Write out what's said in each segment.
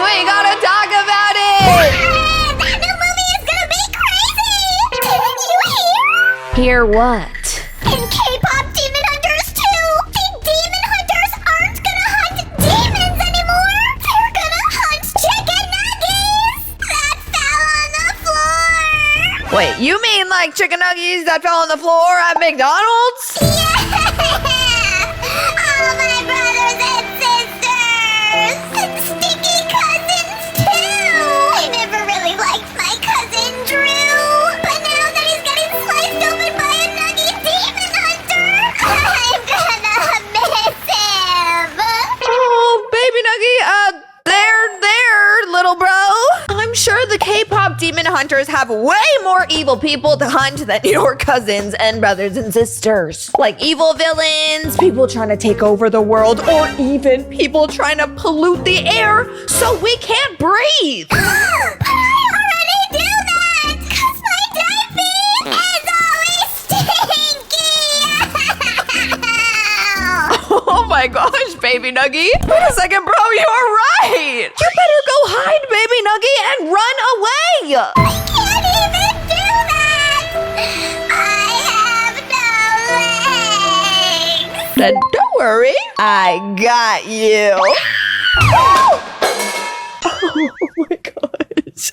we gotta talk about it! That new movie is gonna be crazy! Didn't you hear? Hear what? In K-pop Demon Hunters 2, the Demon Hunters aren't gonna hunt demons anymore! They're gonna hunt chicken nuggets that fell on the floor! Wait, you mean like chicken nuggies that fell on the floor at McDonald's? Yeah! All my brothers and sisters! And sticky cousins too! I never really liked my cousin Drew! But now that he's getting sliced open by a nuggy demon hunter, I'm gonna miss him! Oh, baby nuggy, there, little bro. I'm sure the K-pop demon hunters have way more evil people to hunt than your cousins and brothers and sisters. Like evil villains, people trying to take over the world, or even people trying to pollute the air so we can't breathe. But I already do that! Cause my diaper is always stinky! Oh my gosh, baby nuggy. Wait a second, bro, you are right. You better go hide, baby nuggy, and run away. I can't even do that! I have no legs! Then don't worry, I got you. Oh my gosh.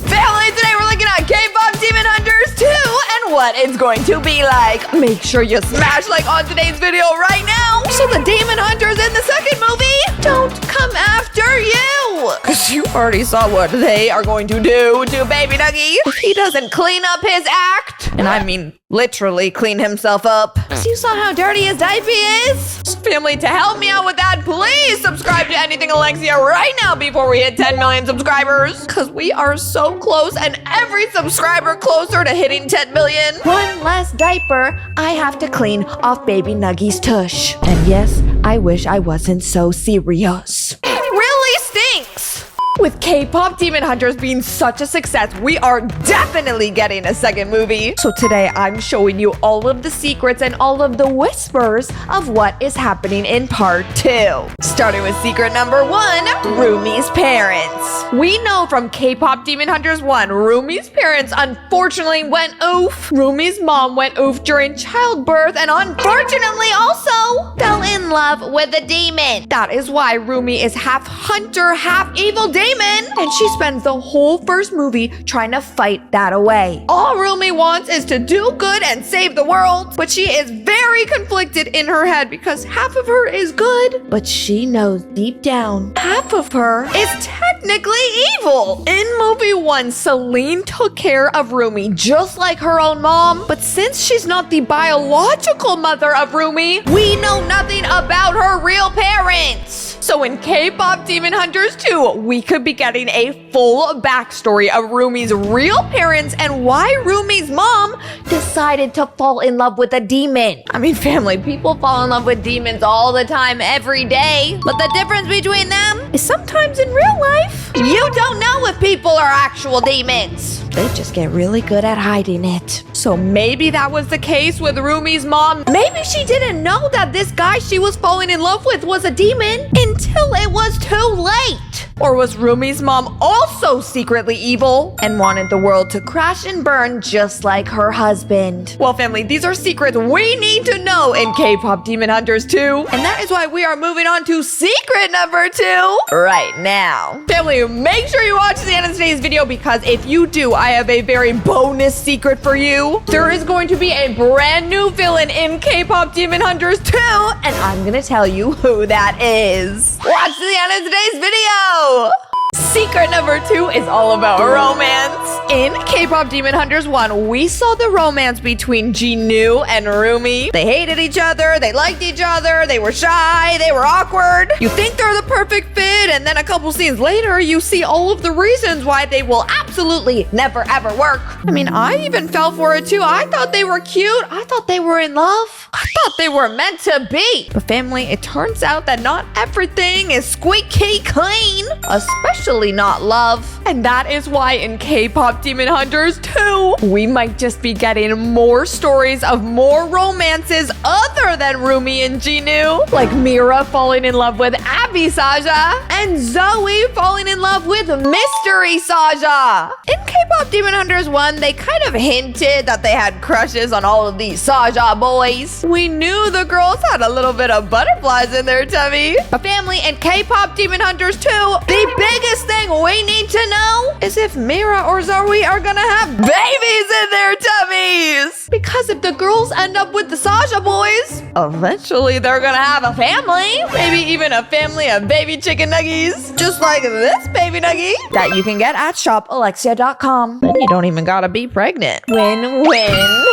Family, today we're looking at K-pop Demon Hunters 2 and what it's going to be like. Make sure you smash like on today's video right now so the Demon Hunters in the second movie don't come after you. Because you already saw what they are going to do to Baby Nuggy if he doesn't clean up his act. And I mean literally clean himself up. So you saw how dirty his diaper is? Family, to help me out with that, please subscribe to AnythingAlexia right now before we hit 10 million subscribers. Because we are so close and every subscriber closer to hitting 10 million. One less diaper I have to clean off Baby Nuggy's tush. And yes, I wish I wasn't so serious. It really stinks. With K-pop Demon Hunters being such a success, we are definitely getting a second movie. So today I'm showing you all of the secrets and all of the whispers of what is happening in part 2. Starting with secret number 1, Rumi's parents. We know from K-pop Demon Hunters 1, Rumi's parents unfortunately went oof. Rumi's mom went oof during childbirth and unfortunately also fell in love with a demon. That is why Rumi is half hunter, half evil demon. And she spends the whole first movie trying to fight that away. All Rumi wants is to do good and save the world, but she is very conflicted in her head because half of her is good, but she knows deep down half of her is technically evil. In movie 1, Celine took care of Rumi just like her own mom, but since she's not the biological mother of Rumi, we know nothing about her real parents. So in K-pop Demon Hunters 2, we could be getting a full backstory of Rumi's real parents and why Rumi's mom decided to fall in love with a demon. I mean, family, people fall in love with demons all the time, every day. But the difference between them is sometimes in real life, you don't know if people are actual demons. They just get really good at hiding it. So maybe that was the case with Rumi's mom. Maybe she didn't know that this guy she was falling in love with was a demon until it was too late. Or was Rumi's mom also secretly evil and wanted the world to crash and burn just like her husband? Well, family, these are secrets we need to know in K-pop Demon Hunters 2. And that is why we are moving on to secret number 2 right now. Family, make sure you watch the end of today's video because if you do, I have a very bonus secret for you. There is going to be a brand new villain in K-pop Demon Hunters 2, and I'm gonna tell you who that is. Watch the end of today's video. Secret number 2 is all about romance. In K-pop Demon Hunters 1, we saw the romance between Jinu and Rumi. They hated each other, they liked each other, they were shy, they were awkward. You think they're the perfect fit, and then a couple scenes later, you see all of the reasons why they will absolutely never ever work. I mean, I even fell for it too. I thought they were cute. I thought they were in love. I thought they were meant to be. But family, it turns out that not everything is squeaky clean, especially especially not love. And that is why in K-Pop Demon Hunters 2, we might just be getting more stories of more romances other than Rumi and Jinu, like Mira falling in love with Abby Saja and Zoe falling in love with Mystery Saja. In K-Pop Demon Hunters 1, they kind of hinted that they had crushes on all of these Saja boys. We knew the girls had a little bit of butterflies in their tummy. But family, in K-Pop Demon Hunters 2, the biggest thing we need to know is if Mira or Zoe are gonna have babies in their tummies. Because if the girls end up with the Saja boys, eventually they're gonna have a family. Maybe even a family of baby chicken nuggies. Just like this baby nuggy that you can get at shopalexia.com. Then you don't even gotta be pregnant. Win-win.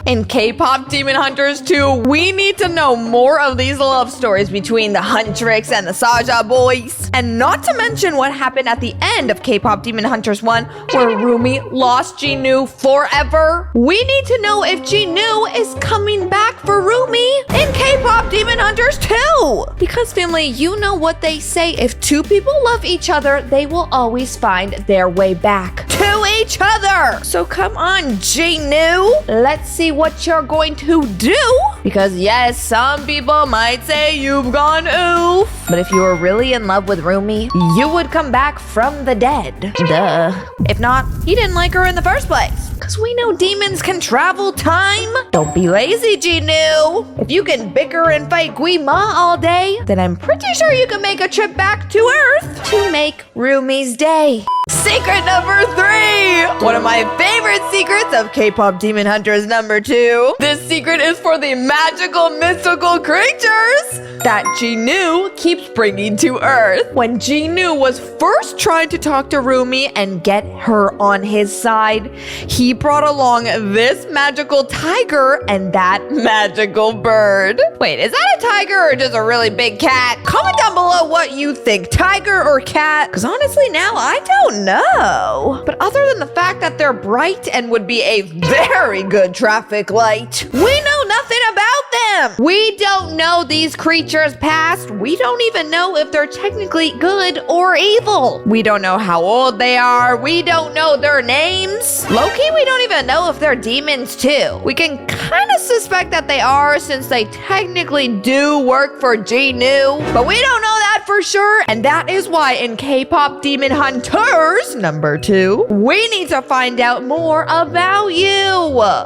In K-Pop Demon Hunters 2, we need to know more of these love stories between the Huntrix and the Saja boys. And not to mention what happened at the end of K-Pop Demon Hunters 1, where Rumi lost Jinu forever. We need to know if Jinu is coming back for Rumi in K-Pop Demon Hunters 2. Because family, you know what they say, if two people love each other, they will always find their way back to each other. So come on, Jinu. Let's see what you're going to do. Because yes, some people might say you've gone oof. But if you were really in love with Rumi, you would come back from the dead. Duh. If not, you didn't like her in the first place. Because we know demons can travel time. Don't be lazy, Jinu. If you can bicker and fight Guima all day, then I'm pretty sure you can make a trip back to Earth to make Rumi's day. Secret number 3! One of my favorite secrets of K-Pop Demon Hunters number 2. This secret is for the magical, mystical creatures that Jinu keeps bringing to Earth. When Jinu was first trying to talk to Rumi and get her on his side, he brought along this magical tiger and that magical bird. Wait, is that a tiger or just a really big cat? Comment down below what you think, tiger or cat? Because honestly now, I don't know. But other than the fact that they're bright and would be a very good traffic light, we know nothing about them. We don't know these creatures' past. We don't even know if they're technically good or evil. We don't know how old they are. We don't know their names. Low-key, we don't even know if they're demons too. We can kind of suspect that they are since they technically do work for Jinu, but we don't know that for sure. And that is why in K-Pop Demon Hunters number 2, we need to find out more about you.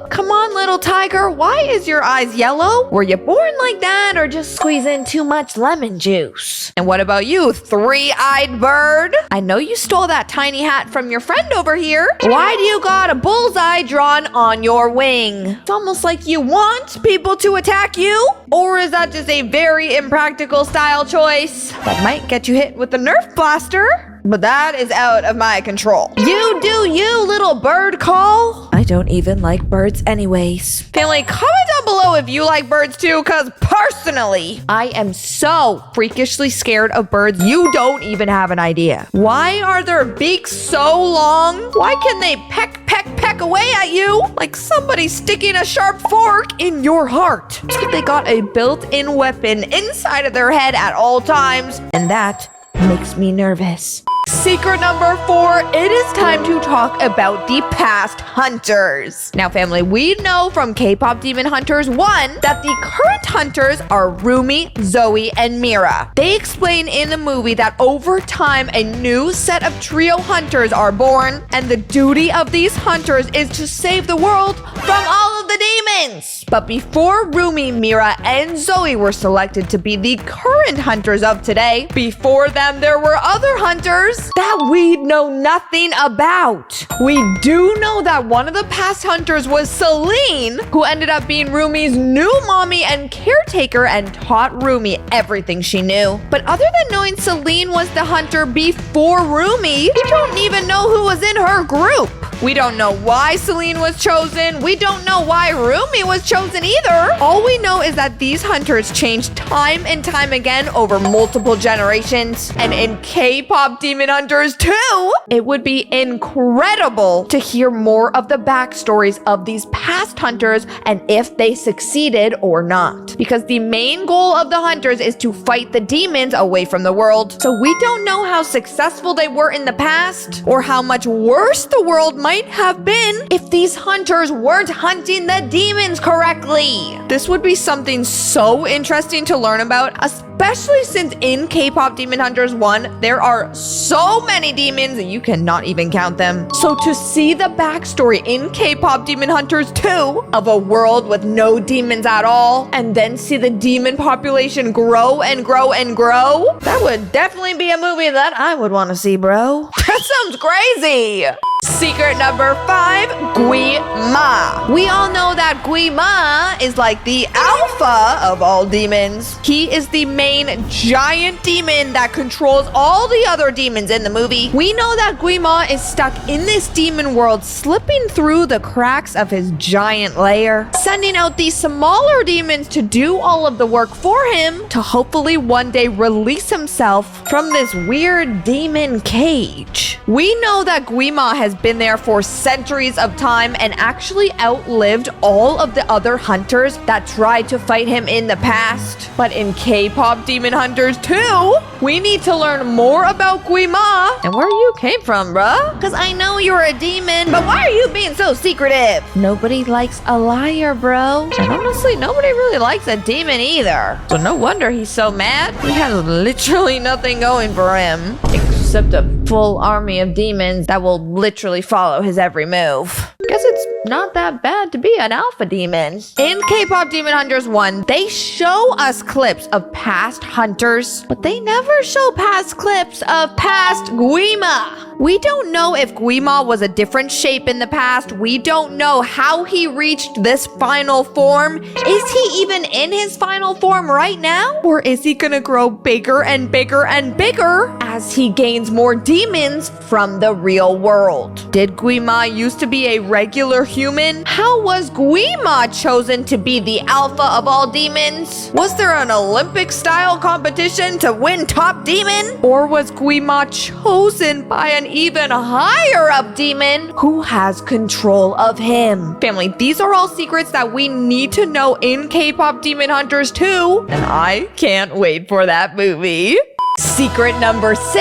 Come on, little tiger, why is your eyes yellow? Were you born like that or just squeezing too much lemon juice? And what about you, three-eyed bird? I know you stole that tiny hat from your friend over here. Why do you got a bullseye drawn on your wing? It's almost like you want people to attack you. Or is that just a very impractical style choice that might get you hit with the Nerf blaster? But that is out of my control. You do you, little bird call. I don't even like birds anyways. Family, comment down below if you like birds too, because personally, I am so freakishly scared of birds, you don't even have an idea. Why are their beaks so long? Why can they peck away at you like somebody sticking a sharp fork in your heart? It's like they got a built-in weapon inside of their head at all times, and that makes me nervous. Secret number 4, it is time to talk about the past hunters. Now family, we know from K-Pop Demon Hunters 1 that the current hunters are Rumi, Zoe, and Mira. They explain in the movie that over time a new set of trio hunters are born, and the duty of these hunters is to save the world from all of the demons. But before Rumi, Mira, and Zoe were selected to be the current hunters of today, before them there were other hunters that we know nothing about. We do know that one of the past hunters was Celine, who ended up being Rumi's new mommy and caretaker and taught Rumi everything she knew. But other than knowing Celine was the hunter before Rumi, we don't even know who was in her group. We don't know why Celine was chosen. We don't know why Rumi Rumi was chosen either. All we know is that these hunters changed time and time again over multiple generations. And in K-pop Demon Hunters 2, it would be incredible to hear more of the backstories of these past hunters and if they succeeded or not. Because the main goal of the hunters is to fight the demons away from the world. So we don't know how successful they were in the past or how much worse the world might have been if these hunters weren't hunting the demons correctly. This would be something so interesting to learn about, especially since in K-pop Demon Hunters 1, there are so many demons you cannot even count them. So to see the backstory in K-pop Demon Hunters 2 of a world with no demons at all, and then see the demon population grow and grow and grow, that would definitely be a movie that I would want to see, bro. That sounds crazy. Secret number 5, Gui Ma. We all know that Gui Ma is like the alpha of all demons. He is the main giant demon that controls all the other demons in the movie. We know that Gui Ma is stuck in this demon world, slipping through the cracks of his giant lair, sending out these smaller demons to do all of the work for him to hopefully one day release himself from this weird demon cage. We know that Gui Ma has been there for centuries of time and actually outlived all of the other hunters that tried to fight him in the past. But in K-pop Demon Hunters 2, we need to learn more about Gui Ma and where you came from, bruh. Cause I know you're a demon, but why are you being so secretive? Nobody likes a liar, bro. And honestly, nobody really likes a demon either. So no wonder he's so mad. He has literally nothing going for him except a full army of demons that will literally follow his every move. Guess it's not that bad to be an alpha demon. In K-pop Demon Hunters 1, they show us clips of past hunters, but they never show past clips of past Gui Ma. We don't know if Gui Ma was a different shape in the past. We don't know how he reached this final form. Is he even in his final form right now? Or is he gonna grow bigger and bigger and bigger as he gains more demons from the real world? Did Gui Ma used to be a regular human? How was Gui Ma chosen to be the alpha of all demons? Was there an Olympic-style competition to win top demon? Or was Gui Ma chosen by an even higher up demon who has control of him? Family, these are all secrets that we need to know in K-pop Demon Hunters 2, and I can't wait for that movie. Secret number 6,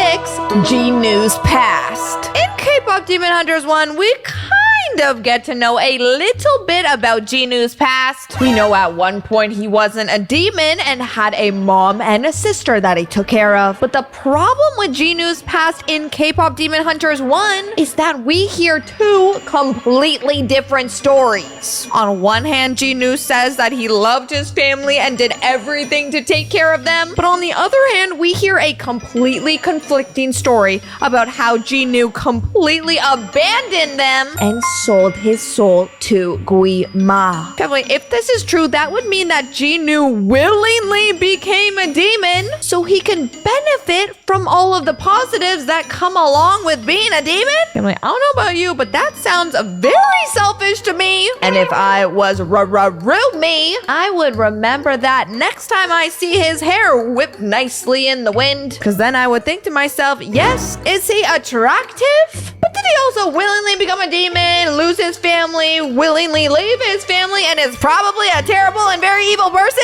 Jinu's past. In K-pop Demon Hunters 1, we kind of get to know a little bit about Jinu's past. We know at one point he wasn't a demon and had a mom and a sister that he took care of. But the problem with Jinu's past in K-pop Demon Hunters 1 is that we hear 2 completely different stories. On one hand, Jinu says that he loved his family and did everything to take care of them. But on the other hand, we hear a completely conflicting story about how Jinu completely abandoned them and sold his soul to Gui Ma. Family, if this is true, that would mean that Jinu willingly became a demon so he can benefit from all of the positives that come along with being a demon. Family, I don't know about you, but that sounds very selfish to me. And if I was Rumi, I would remember that next time I see his hair whipped nicely in the wind. Because then I would think to myself, yes, is he attractive? But did he also willingly become a demon, lose his family, willingly leave his family, and is probably a terrible and very evil person?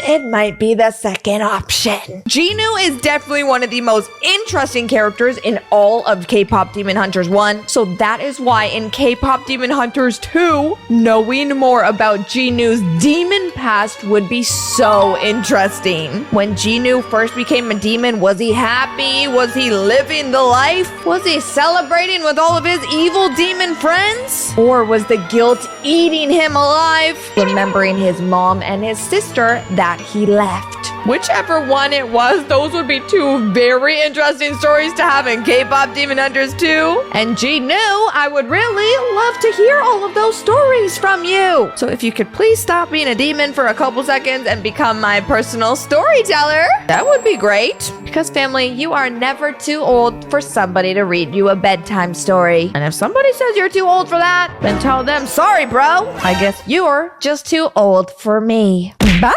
It might be the second option. Jinu is definitely one of the most interesting characters in all of K-pop Demon Hunters 1, so that is why in K-pop Demon Hunters 2, knowing more about Jinu's demon past would be so interesting. When Jinu first became a demon, was he happy? Was he living the life? Was he celebrating with all of his evil demon friends? Or was the guilt eating him alive, remembering his mom and his sister that he left? Whichever one it was, those would be 2 very interesting stories to have in K-pop Demon Hunters 2. And Jinu, I would really love to hear all of those stories from you. So if you could please stop being a demon for a couple seconds and become my personal storyteller, that would be great. Because family, you are never too old for somebody to read you a bedtime story. And if somebody says you're too old for that, then tell them, sorry, bro. I guess you're just too old for me. Bye!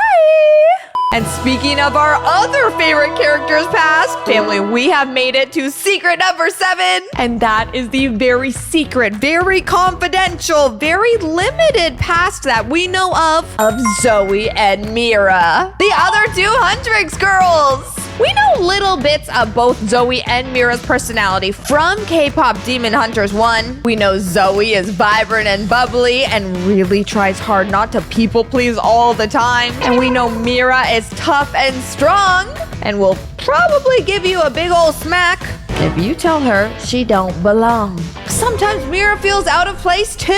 And speaking of our other favorite characters past, family, we have made it to secret number 7. And that is the very secret, very confidential, very limited past that we know of Zoe and Mira, the other two Huntrix girls. We know little bits of both Zoe and Mira's personality from K-Pop Demon Hunters 1. We know Zoe is vibrant and bubbly and really tries hard not to people please all the time. And we know Mira is tough and strong and will probably give you a big ol' smack if you tell her she don't belong. Sometimes Mira feels out of place too.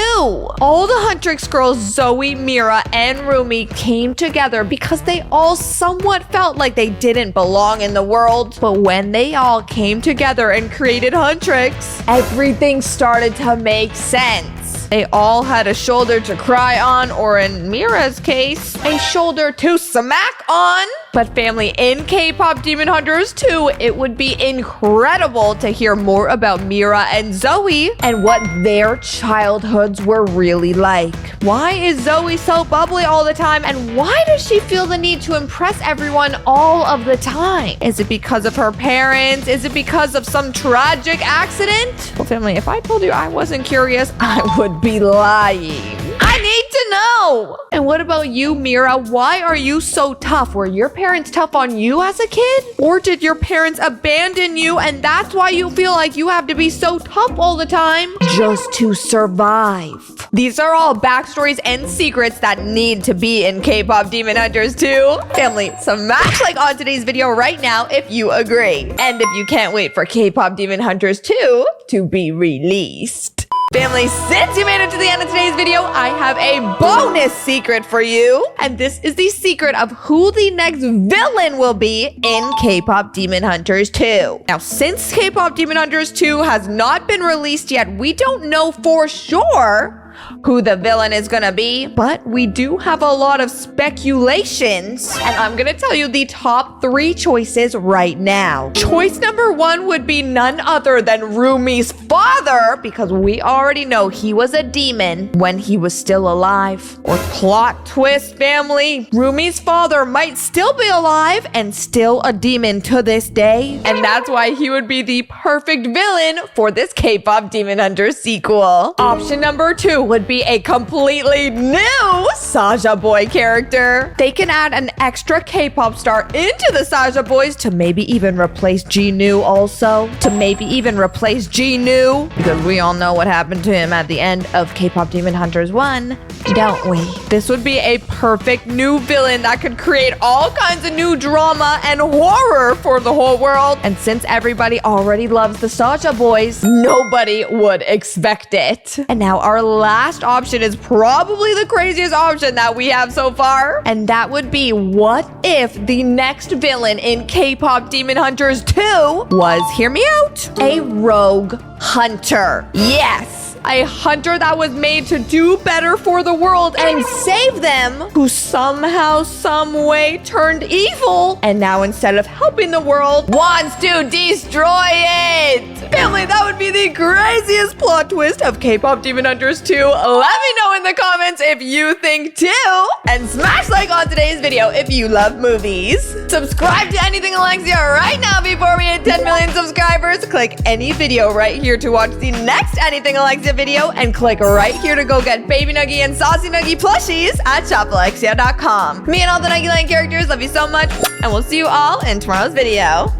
All the Huntrix girls, Zoe, Mira, and Rumi came together because they all somewhat felt like they didn't belong in the world. But when they all came together and created Huntrix, everything started to make sense. They all had a shoulder to cry on, or in Mira's case, a shoulder to smack on. But family, in K-Pop Demon Hunters 2, it would be incredible to hear more about Mira and Zoe and what their childhoods were really like. Why is Zoe so bubbly all the time, and why does she feel the need to impress everyone all of the time? Is it because of her parents? Is it because of some tragic accident? Well, family, if I told you I wasn't curious, I would be lying. I need to know. And what about you, Mira? Why are you so tough? Were your parents tough on you as a kid? Or did your parents abandon you and that's why you feel like you have to be so tough all the time just to survive? These are all backstories and secrets that need to be in K-Pop Demon Hunters 2. Family, smash like on today's video right now if you agree. And if you can't wait for K-Pop Demon Hunters 2 to be released. Family, since you made it to the end of today's video, I have a bonus secret for you. And this is the secret of who the next villain will be in K-Pop Demon Hunters 2. Now, since K-Pop Demon Hunters 2 has not been released yet, we don't know for sure who the villain is gonna be, but we do have a lot of speculations, and I'm gonna tell you the top 3 choices right now. Choice number 1 would be none other than Rumi's father, because we already know he was a demon when he was still alive. Or plot twist, family, Rumi's father might still be alive and still a demon to this day, and that's why he would be the perfect villain for this K-Pop Demon Hunters sequel. Option number 2 would be a completely new Saja Boy character. They can add an extra K-pop star into the Saja Boys to maybe even replace Jinu also. To maybe even replace Jinu, because we all know what happened to him at the end of K-Pop Demon Hunters 1, don't we? This would be a perfect new villain that could create all kinds of new drama and horror for the whole world. And since everybody already loves the Saja Boys, nobody would expect it. And now our last option is probably the craziest option that we have so far. And that would be, what if the next villain in K-Pop Demon Hunters 2 was, hear me out, a rogue hunter? Yes! A hunter that was made to do better for the world and save them, who somehow, some way turned evil, and now instead of helping the world, wants to destroy it! Family, that would be the craziest plot twist of K-Pop Demon Hunters 2. Let me know in the comments if you think too, and smash like on today's video if you love movies. Subscribe to AnythingAlexia right now before we hit 10 million subscribers. Click any video right here to watch the next AnythingAlexia video, and click right here to go get Baby Nuggy and Saucy Nuggy plushies at shopalexia.com. Me and all the Nuggy Land characters love you so much, and we'll see you all in tomorrow's video.